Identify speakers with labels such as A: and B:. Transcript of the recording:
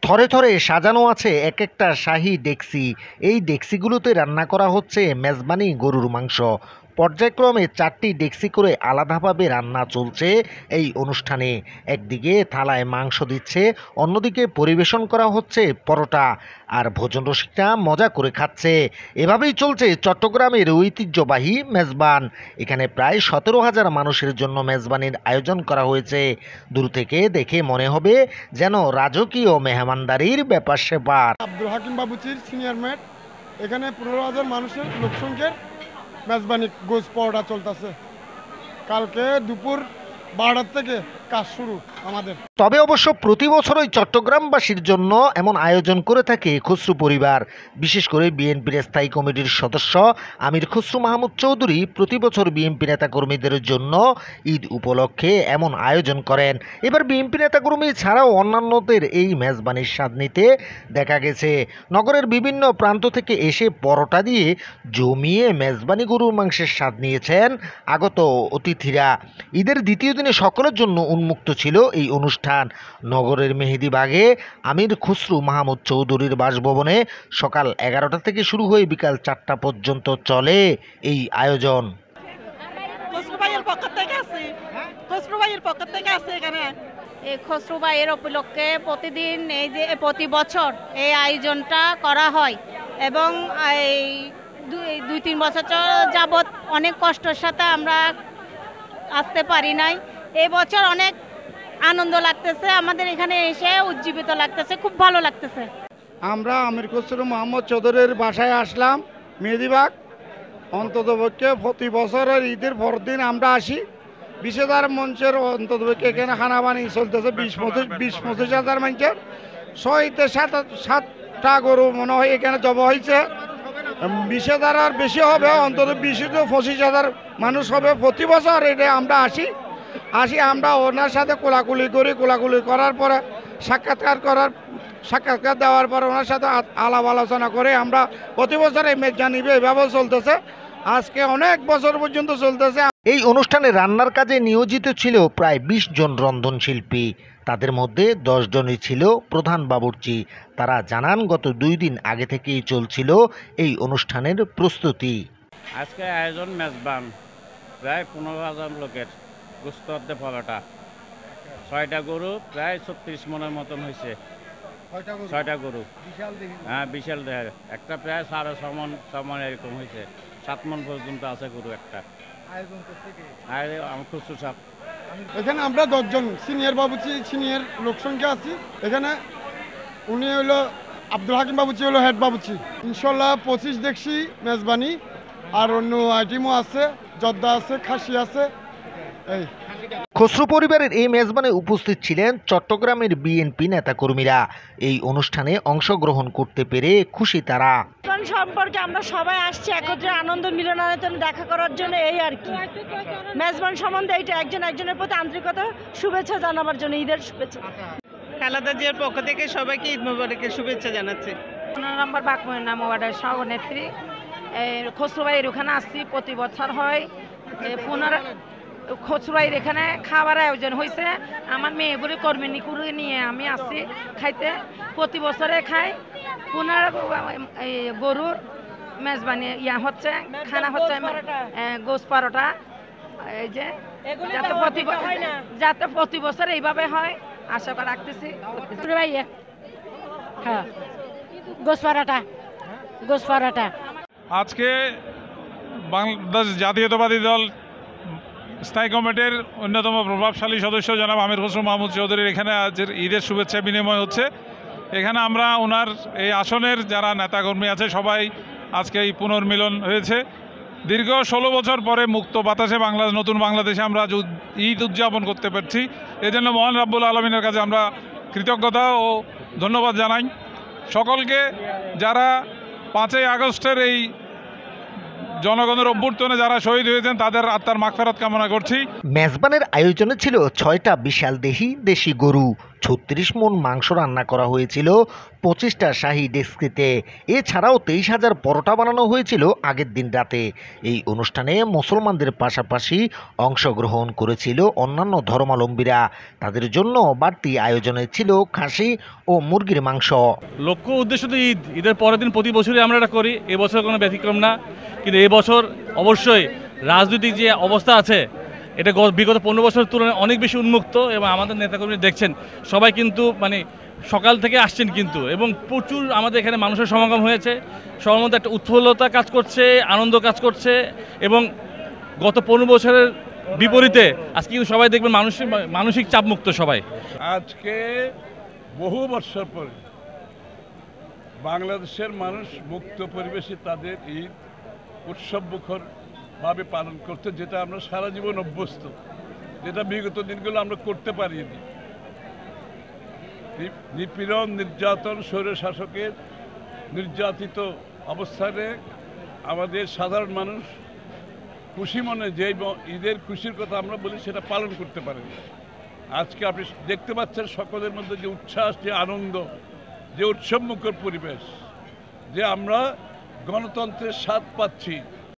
A: থরে থরে সাজানো আছে এক একটা শাহী ডেকসি। এই ডেকসিগুলোতে রান্না করা হচ্ছে মেজবানি গরুর মাংস। পর্যায়ক্রমে 4টি ডেকসি করে আলাদাভাবে রান্না চলছে এই অনুষ্ঠানে। একদিকে থালায় মাংস দিচ্ছে, অন্যদিকে পরিবেশন করা হচ্ছে পরোটা, আর ভোজন রসিকরা মজা করে খাচ্ছে। এভাবেই চলছে চট্টগ্রামের ঐতিহ্যবাহী মেজবান। এখানে প্রায় 17,000 মানুষের জন্য মেজবানির আয়োজন করা হয়েছে। দূর থেকে দেখে মনে হবে যেন রাজকীয় মেহমানদারির ব্যাপার সেপার।
B: আব্দুল হাকিম বাবুচির সিনিয়র ম্যাট, এখানে 15,000 মানুষের লোকসংখ্যার মেজবানি গোশ পরোটা চলতেছে। কালকে দুপুর 12টার থেকে কাজ শুরু আমাদের।
A: তবে অবশ্য প্রতি বছরই চট্টগ্রামবাসীর জন্য এমন আয়োজন করে থাকে খসরু পরিবার। বিশেষ করে বিএনপির স্থায়ী কমিটির সদস্য আমির খসরু মাহমুদ চৌধুরী প্রতি বছর বিএনপি নেতাকর্মীদের জন্য ঈদ উপলক্ষে এমন আয়োজন করেন। এবার বিএনপি নেতাকর্মী ছাড়াও অন্যান্যদের এই মেজবানির স্বাদ নিতে দেখা গেছে। নগরের বিভিন্ন প্রান্ত থেকে এসে পরোটা দিয়ে জমিয়ে মেজবানি গরুর মাংসের স্বাদ নিয়েছেন আগত অতিথিরা। ঈদের দ্বিতীয় দিনে সকলের জন্য উন্মুক্ত ছিল এই অনুষ্ঠান। নগরের মেহেদীবাগে আমির খসরু মাহমুদ চৌধুরীর বাসভবনে সকাল 11টা থেকে শুরু হয়ে বিকাল 4টা পর্যন্ত চলে এই আয়োজন।
C: এই খসরু ভাইয়ের উপলক্ষে প্রতিদিন এই যে প্রতি বছর এই আয়োজনটা করা হয় এবং এই 2-3 বছর যাবৎ অনেক কষ্টের সাথে আমরা আসতে পারি নাই। এই বছর অনেক আনন্দ লাগতেছে, আমাদের এখানে এসে উজ্জীবিত লাগতেছে, খুব ভালো লাগতেছে।
D: আমরা আমির খসরু মাহমুদ চৌধুরীর বাসায় আসলাম মেহেদীবাগ। অন্ততপক্ষে প্রতি বছরের ঈদের পরদিন আমরা আসি। 20,000 মঞ্চের অন্ততপক্ষে এখানে খানা বানিয়ে চলতেছে। 20-25 হাজার মানুষের 6-7টা গরু মনে হয় এখানে জবা হয়েছে। 20,000 আর বেশি হবে, অন্তত 20-25,000 মানুষ হবে প্রতি বছর। এটা আমরা আসি আমরা ওনার সাথে কোলাকুলি করার পরে সাক্ষাৎকার দেওয়ার পরে ওনার সাথে আলাপ আলোচনা করে আমরা প্রতি বছর এই মেজবানি এভাবে চলতেছে, আজকে অনেক বছর পর্যন্ত চলতেছে।
A: এই অনুষ্ঠানে রান্নার কাজে নিয়োজিত ছিল প্রায় 20 জন রন্ধনশিল্পী। তাদের মধ্যে 10 জনই ছিল প্রধান বাবুর্চি। তারা জানান গত 2 দিন আগে থেকেই চলছিল এই অনুষ্ঠানের প্রস্তুতি।
E: আজকে আয়োজন মেজবান, প্রায় 15,000 লোকের গোস্ত অর্ধে পরোটা, 6টা গরু, প্রায় 36 মনের মতন হয়েছে। 6টা গরু, হ্যাঁ বিশাল দেহের। একটা প্রায় 6.5 মন এরকম হয়েছে। 7 মন পর্যন্ত আছে গরু একটা। আমার খুচরু সাপ।
B: এখানে আমরা 10 জন সিনিয়র বাবুচি, সিনিয়র লোকসংখ্যা আছি এখানে। উনি হলো আব্দুল হাকিম বাবুচি, হলো হেড বাবুচি। ইনশাল্লাহ 25 দেখছি মেজবানি, আর অন্য আইটেমও আছে, জর্দা আছে, খাসি আছে। এই
A: খসরু পরিবারের এই মেজবানে উপস্থিত ছিলেন চট্টগ্রামের বিএনপি নেতাকর্মীরা। এই অনুষ্ঠানে অংশগ্রহণ করতে পেরে খুশি তারা।
C: সম্পর্কে আমরা সবাই আসছি একত্রে আনন্দ মিলনায়তনে দেখা করার জন্য, এই আর কি। মেজবান সম্বন্ধে এইটা একজনের প্রতি আন্তরিকতা শুভেচ্ছা জানাবার জন্য, ঈদের শুভেচ্ছা।
F: খালেদা জিয়ার পক্ষ থেকে সবাইকে ঈদ মোবারকের শুভেচ্ছা জানাচ্ছি।
C: 15 নম্বর বাকময়না ওয়ার্ডের সভানেত্রী খসরু ভাইয়ের ওখানে আসছি, প্রতি বছর হয়। খসরু ভাইয়ের এখানে খাবার আয়োজন হয়েছে। আমার মেয়েগুলি কর্মী করে নিয়ে আমি আসছি খাইতে, প্রতি বছরে খাই। গরুর মেজবানি হচ্ছে, খানা হচ্ছে গোশ পরোটা। এই যে যাতে প্রতি বছর এইভাবে হয় আশা করে রাখতেছি। হ্যাঁ, গোশ পরোটা।
G: আজকে বাংলাদেশ জাতীয়তাবাদী দল স্থায়ী কমিটির অন্যতম প্রভাবশালী সদস্য জনাব আমির খসরু মাহমুদ চৌধুরীর এখানে আজকের ঈদের শুভেচ্ছা বিনিময় হচ্ছে। এখানে আমরা ওনার এই আসনের যারা নেতাকর্মী আছে সবাই আজকে এই পুনর্মিলন হয়েছে। দীর্ঘ 16 বছর পরে মুক্ত বাতাসে নতুন বাংলাদেশে আমরা ঈদ উদযাপন করতে পারছি। এজন্য মহান রাব্বুল আলামিনের কাছে আমরা কৃতজ্ঞতা ও ধন্যবাদ জানাই সকলকে, যারা 5ই আগস্টের এই জনগণের অভ্যুত্থানে যারা শহীদ হয়েছেন তাদের আত্মার মাগফিরাত কামনা করছি।
A: মেজবানের আয়োজনে ছিল 6টা বিশাল দেশি গরু, 36 মণ মাংস রান্না করা হয়েছিল 25টা শাহী ডেস্কিতে। এছাড়াও 23,000 পরোটা বানানো হয়েছিল আগের দিন রাতে। এই অনুষ্ঠানে মুসলমানদের পাশাপাশি অংশগ্রহণ করেছিল অন্যান্য ধর্মাবলম্বীরা। তাদের জন্য বাড়তি আয়োজনে ছিল খাসি ও মুরগির মাংস।
H: লক্ষ্য উদ্দেশ্য তো ঈদের পরের দিন প্রতি বছরই আমরা এটা করি, এবছর কোনো ব্যতিক্রম না। কিন্তু এবছর অবশ্যই রাজনৈতিক যে অবস্থা আছে এটা বিগত 15 বছরের তুলনায় অনেক বেশি উন্মুক্ত, এবং আমাদের নেতাকর্মী দেখছেন সবাই কিন্তু মানে সকাল থেকে আসছেন কিন্তু, এবং প্রচুর আমাদের এখানে মানুষের সমাগম হয়েছে। সবার মধ্যে একটা উৎফুল্লতা কাজ করছে, আনন্দ কাজ করছে, এবং গত 15 বছরের বিপরীতে আজকে কিন্তু সবাই দেখবেন মানসিক চাপমুক্ত সবাই।
I: আজকে বহু বছর পরে বাংলাদেশের মানুষ মুক্ত পরিবেশে তাদের ঈদ উৎসব মুখর ভাবে পালন করতে, যেটা আমরা সারা জীবন অভ্যস্ত, যেটা বিগত দিনগুলো আমরা করতে পারিনি। নিপীড়ন, নির্যাতন, স্বৈর শাসকের নির্যাতিত অবস্থানে আমাদের সাধারণ মানুষ খুশি মনে যে ঈদের খুশির কথা আমরা বলি সেটা পালন করতে পারেনি। আজকে আপনি দেখতে পাচ্ছেন সকলের মধ্যে যে উচ্ছ্বাস, যে আনন্দ, যে উৎসবমুখর পরিবেশ, যে আমরা গণতন্ত্রের স্বাদ পাচ্ছি।